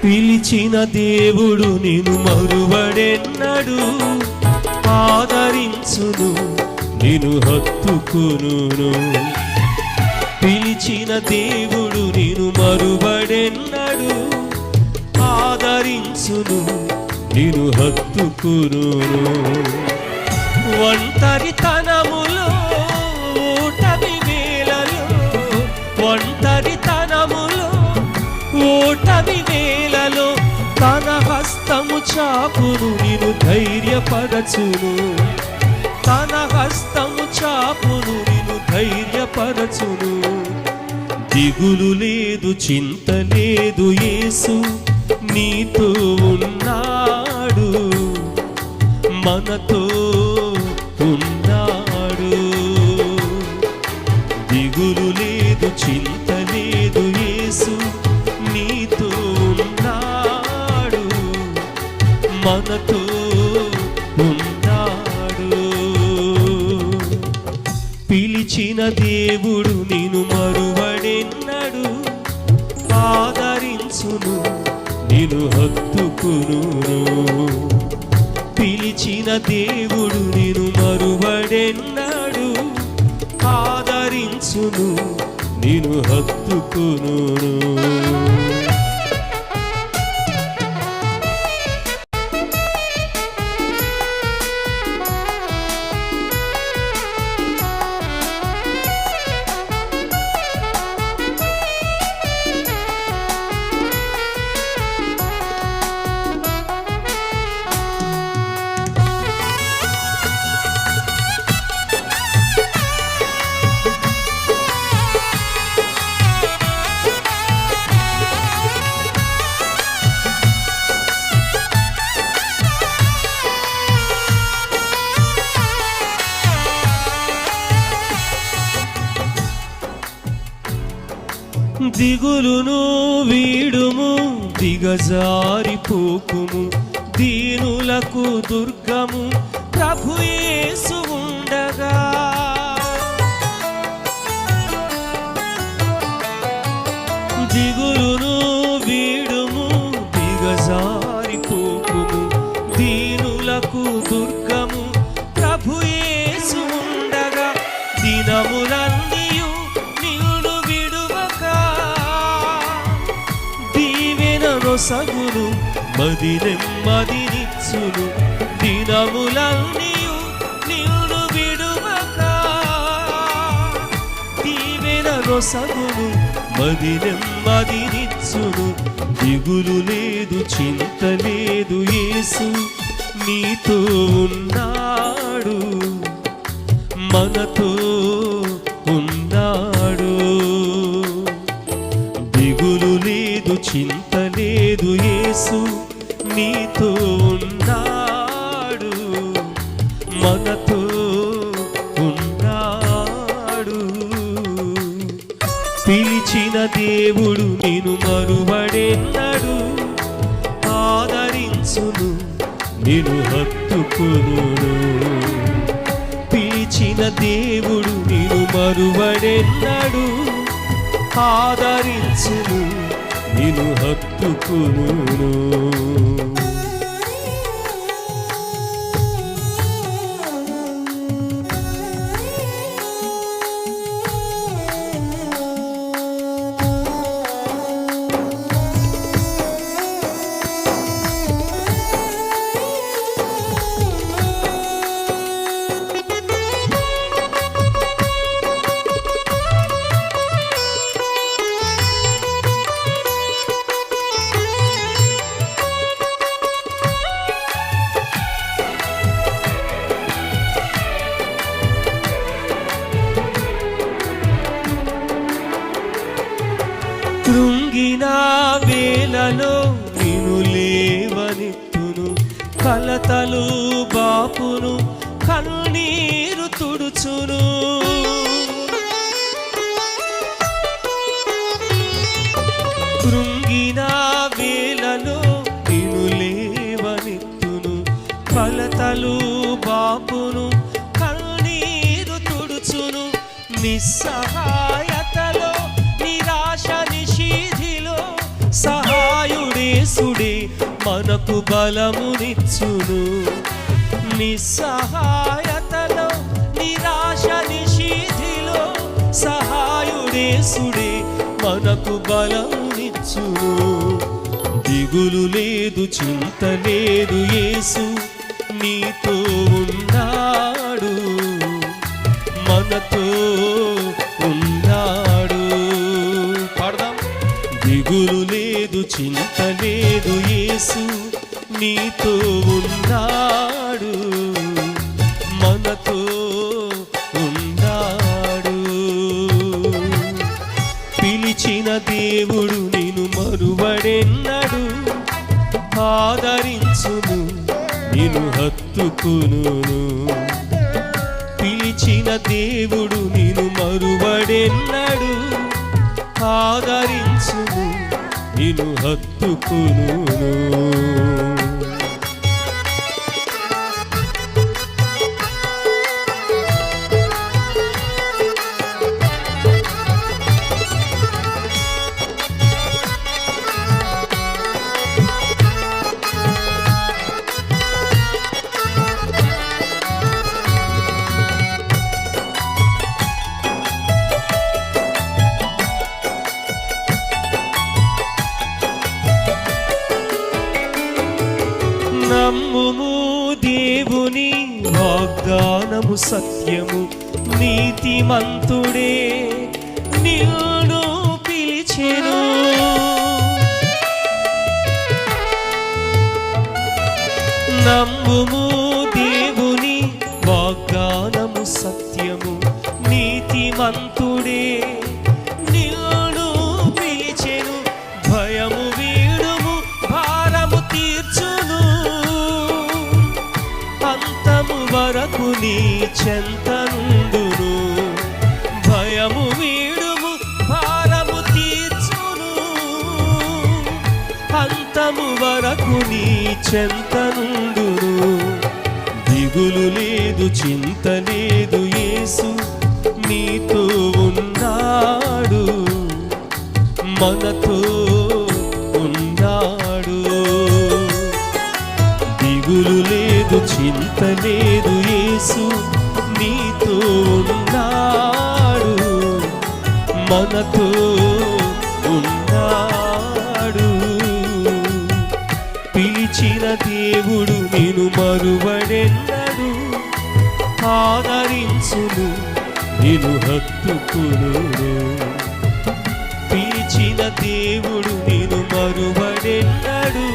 పిలిచిన దేవుడు నిన్ను మరువడెన్నడు, ఆదరించును నిన్ను హత్తుకును. పిలిచిన దేవుడు నిన్ను మరువడెన్నడు, ఆదరించును నిన్ను హత్తుకును. ఒంటరితనములో ఓటమి వేళలో, ఒంటరితనములో ఓటమి వేళలో తన హస్తము చాపును నిన్ను ధైర్యపరచును. తన హస్తము చాపును నిన్ను ధైర్యపరచును. దిగులు లేదు, చింత లేదు, యేసు నీతో ఉన్నాడు, మనతో ఉన్నాడు. దిగులు లేదు, చింత లేదు, యేసు నీతో ఉన్నాడు, మనతో ఉన్నాడు. పిలిచిన దేవుడు నిన్ను మరువడెన్నడు, ఆదరించును నిన్ను హత్తుకును. పిలిచిన దేవుడు నిన్ను మరువడెన్నడు, ఆదరించును నిన్ను హత్తుకును. దిగులును వీడుము, దిగజారిపోకుము, దీనులకు దుర్గము ప్రభు యేసు ఉండగా. దిగులును వీడుము, దిగజారిపోకుము, దీనులకు దుర్గము ప్రభు యేసు ఉండగా. దినములన్నీయు నిన్ను విడువక దీవెనను సగును మది నెమ్మదినిచ్చును. దినములన్నీయు నిన్ను విడువక దీవెనను సగును మది నెమ్మదినిచ్చును. దిగులు లేదు, చింత లేదు, యేసు నీతో ఉన్నాడు, మనతో ఉన్నాడు. దిగులు లేదు, చింత లేదు, యేసు నీతో ఉన్నాడు, మనతో ఉన్నాడు. పిలిచిన దేవుడు నిన్ను మరువడెన్నడు, ఆదరించును నిన్ను హత్తుకును. పిలిచిన దేవుడు నిన్ను మరువడెన్నడు, ఆదరించును నిన్ను హత్తుకును. కృంగిన వేళలో నిన్ను లేవనెత్తును, కలతలు బాపును, కన్నీరు తుడుచును. కృంగిన వేళలో నిన్ను లేవనెత్తును, కలతలు బాపును, కన్నీరు తుడుచును. నిస్సహాయతలో నిరాశ నిషీధిలో సహాయుడే యేసుడే మనకు బలమునిచ్చును. నిస్సహాయతలో నిరాశ నిషీధిలో సహాయుడేసుడే మనకు బలమునిచ్చును. దిగులు లేదు, చింత లేదు, యేసు నీతో ఉన్నాడు, మనతో ఉన్నాడు. పాడదాం. దిగులు లేదు, చింత లేదు, యేసు నీతో ఉన్నాడు, మనతో ఉన్నాడు. పిలిచిన దేవుడు నిన్ను మరువడెన్నడు, ఆదరించును, నిన్ను హత్తుకును. పిలిచిన దేవుడు నిన్ను మరువడెన్నడు, ఆదరించును, నిన్ను హత్తుకును. నమ్ముము దేవుని వాగ్దానము సత్యము, నీతిమంతుడే నిన్ను పిలిచెను. నమ్ముము దేవుని వాగ్దానము సత్యము, నీతిమంతుడే నిన్ను పిలిచెను. భయము వీడుము, భారము తీర్చును, అంతము వరకు నీ చెంతనుండును. భయము వీడుము, భారము తీర్చును, అంతము వరకు నీ చెంతనుండును. దిగులు లేదు, చింత లేదు, యేసు నీతో ఉన్నాడు, మనతో ఉన్నాడు. దిగులు లేదు, చింత లేదు, యేసు నీతో ఉన్నాడు, మనతో ఉన్నాడు. పిలిచిన దేవుడు నిన్ను మరువడెన్నడు, ఆదరించును, నిన్ను హత్తుకును. పిలిచిన దేవుడు నిన్ను మరువడెన్నడు,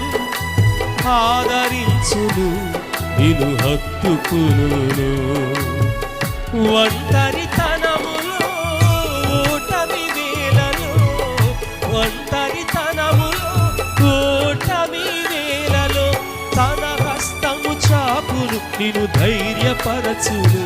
ఆదరించును, నిన్ను హత్తుకును. ఒంటరితనములో ఓటమి వేళలో, ఒంటరితనములో ఓటమి వేళలో తన హస్తము చాపును, నిన్ను ధైర్యపరచును.